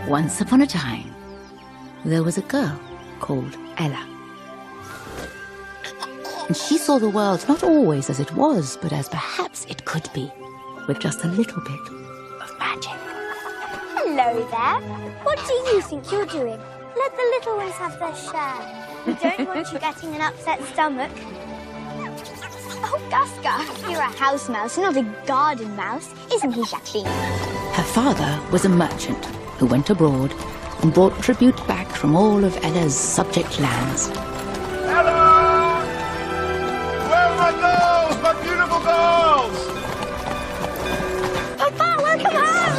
Once upon a time, there was a girl called Ella. And she saw the world not always as it was, but as perhaps it could be, with just a little bit of magic. Hello there. What do you think you're doing? Let the little ones have their share. We don't want you getting an upset stomach. Oh, Gus Gus, you're a house mouse, not a garden mouse. Isn't he, Jacqueline? Her father was a merchant who went abroad and brought tribute back from all of Ella's subject lands. Ella! Where are my girls? My beautiful girls! Papa, welcome home!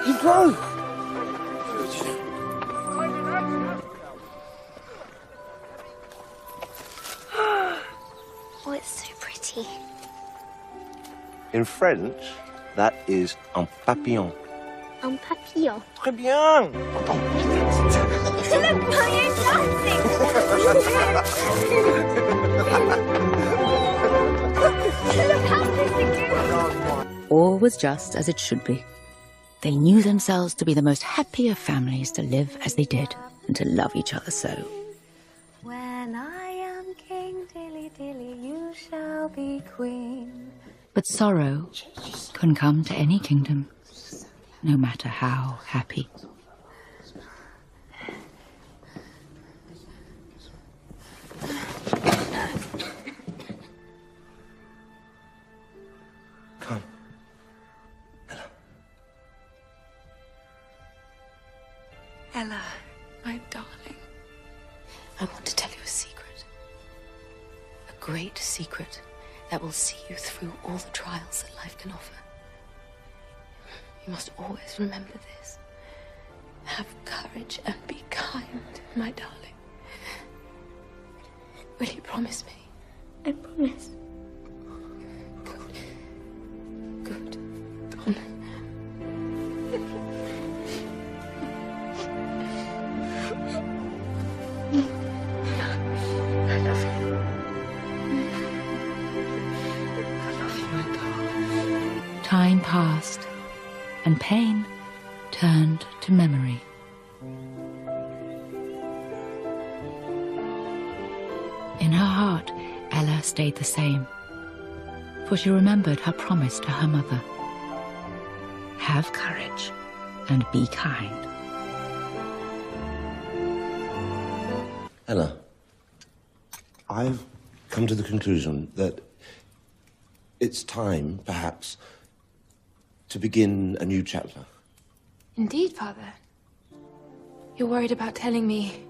He's gone. Oh, it's so pretty. In French, that is un papillon. Un papillon. Très bien! Look, Mario's dancing! Look how pretty. All was just as it should be. They knew themselves to be the most happier families to live as they did and to love each other so. When I am king, dilly dilly, you shall be queen. But sorrow can come to any kingdom, no matter how happy. Come. Ella, my darling. I want to tell you a secret. A great secret that will see you through all the trials that life can offer. You must always remember this. Have courage and be kind, my darling. Will you promise me? I promise. Good. Good, darling. I love you. I love you, my darling. Time passed, and pain turned to memory. In her heart, Ella stayed the same, for she remembered her promise to her mother. Have courage and be kind. Ella, I've come to the conclusion that it's time, perhaps, to begin a new chapter. Indeed, Father. You're worried about telling me,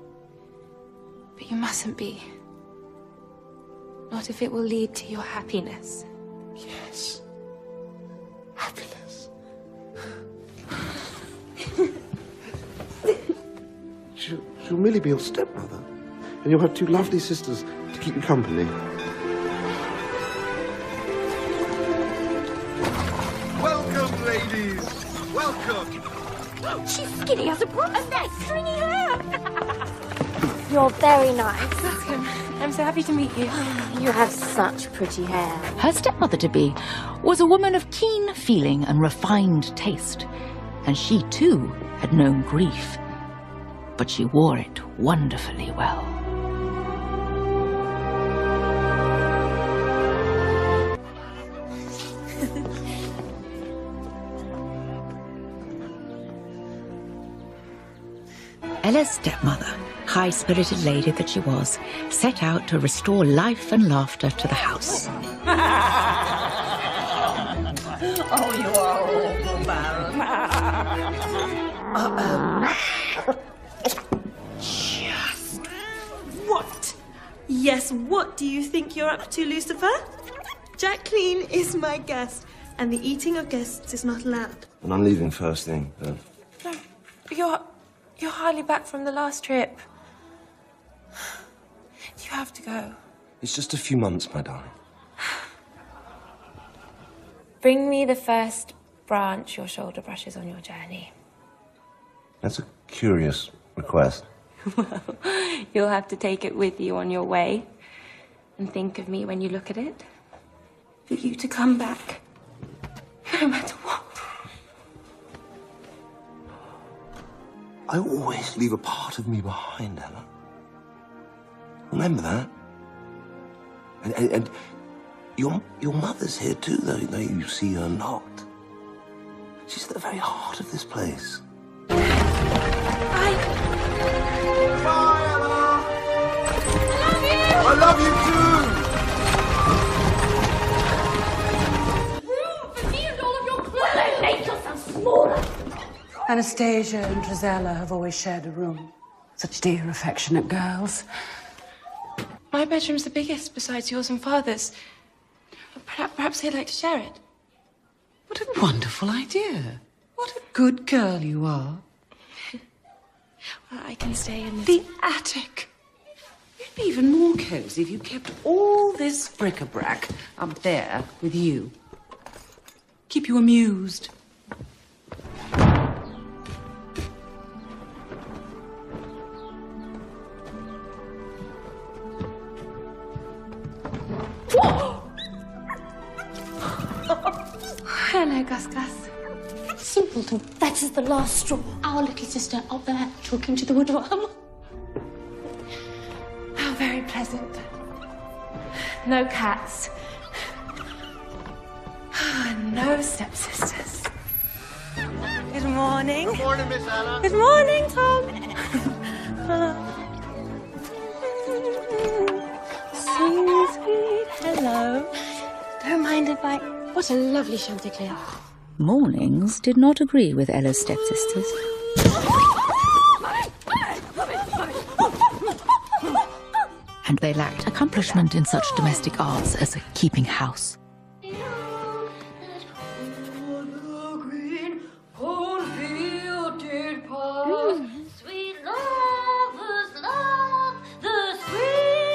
but you mustn't be. Not if it will lead to your happiness. Yes. Happiness. She'll merely be your stepmother, and you'll have two lovely sisters to keep you company. Welcome, ladies. Welcome. She's skinny as a broomstick. Stringy hair. You're very nice. Welcome. I'm so happy to meet you. You have such pretty hair. Her stepmother-to-be was a woman of keen feeling and refined taste, and she too had known grief, but she wore it wonderfully well. Ella's stepmother, high-spirited lady that she was, set out to restore life and laughter to the house. Oh, you are awful, Baron. Just what? Yes, what do you think you're up to, Lucifer? Jacqueline is my guest, and the eating of guests is not allowed. And I'm leaving first thing. You're hardly back from the last trip. You have to go. It's just a few months, my darling. Bring me the first branch your shoulder brushes on your journey. That's a curious request. Well, you'll have to take it with you on your way. And think of me when you look at it. For you to come back. No matter what. I always leave a part of me behind, Ella. Remember that? And your mother's here too, though you see her not. She's at the very heart of this place. Bye, Ella! I love you too! Room for me and all of your clothes! Well, make yourself smaller! Anastasia and Drizella have always shared a room. Such dear, affectionate girls. My bedroom's the biggest besides yours and Father's. Perhaps they'd like to share it. What a wonderful idea. What a good girl you are. Well, I can stay in The attic. It'd be even more cozy if you kept all this bric-a-brac up there with you. Keep you amused. Hello, Gus. Simpleton, that is the last straw. Our little sister out there talking to the woodworm. How very pleasant. No cats. No stepsisters. Good morning. Good morning, Miss Ella. Good morning, Tom. Sweet, hello. Don't mind if I... What a lovely Chanticleer. Mornings did not agree with Ella's stepsisters. And they lacked accomplishment in such domestic arts as keeping house. Sweet lovers love the spring.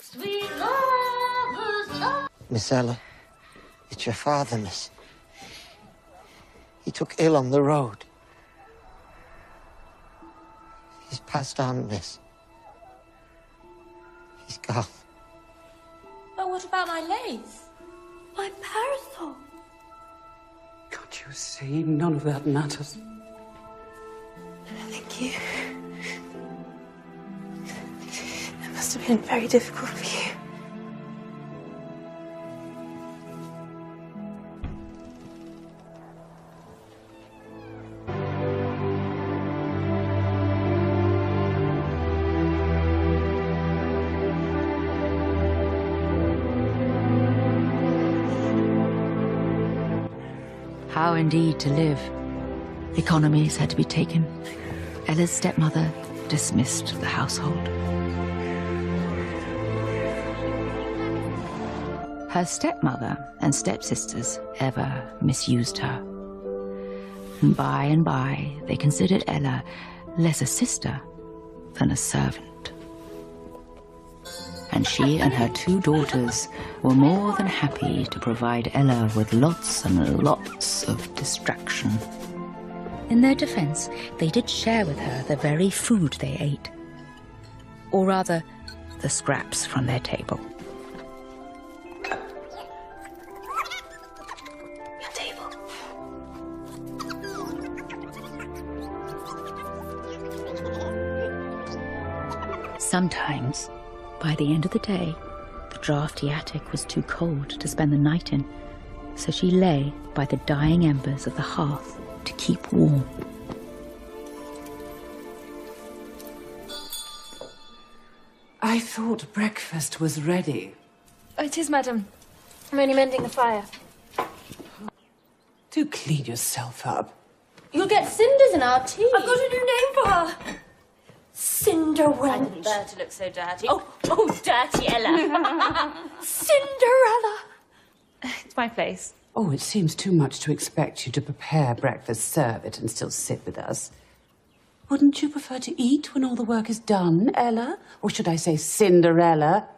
Sweet lovers love. Miss Ella, it's your father, miss. He took ill on the road. He's passed on, miss. He's gone. But what about my lace? My parasol. Can't you see? None of that matters. Thank you. It must have been very difficult for you. How indeed to live? Economies had to be taken. Ella's stepmother dismissed the household. Her stepmother and stepsisters ever misused her. And by, they considered Ella less a sister than a servant. And she and her two daughters were more than happy to provide Ella with lots and lots of distraction. In their defense, they did share with her the very food they ate. Or rather, the scraps from their table. Your table. Sometimes, by the end of the day, the draughty attic was too cold to spend the night in, so she lay by the dying embers of the hearth to keep warm. I thought breakfast was ready. Oh, it is, madam. I'm only mending the fire. Do clean yourself up. You'll get cinders in our tea. I've got a new name for her. Cinderella. I didn't bear to look so dirty. Oh, dirty Ella. Cinderella. It's my place. Oh, it seems too much to expect you to prepare breakfast, serve it, and still sit with us. Wouldn't you prefer to eat when all the work is done, Ella? Or should I say Cinderella?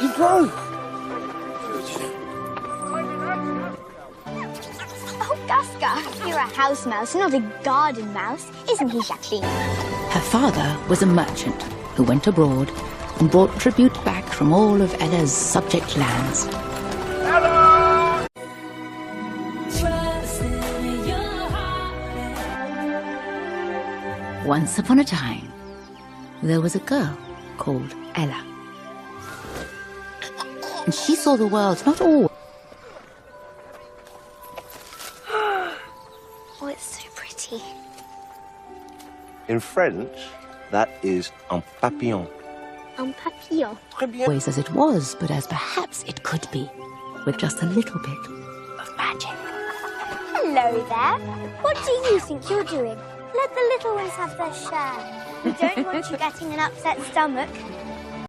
He drove! Oh, Gus, you're a house mouse, not a garden mouse, isn't he, Jacqueline? Her father was a merchant who went abroad and brought tribute back from all of Ella's subject lands. Once upon a time, there was a girl called Ella. And she saw the world not all. Oh, it's so pretty. In French, that is un papillon. Un papillon. Always as it was, but as perhaps it could be, with just a little bit of magic. Hello there. What do you think you're doing? Let the little ones have their share. We don't want you getting an upset stomach.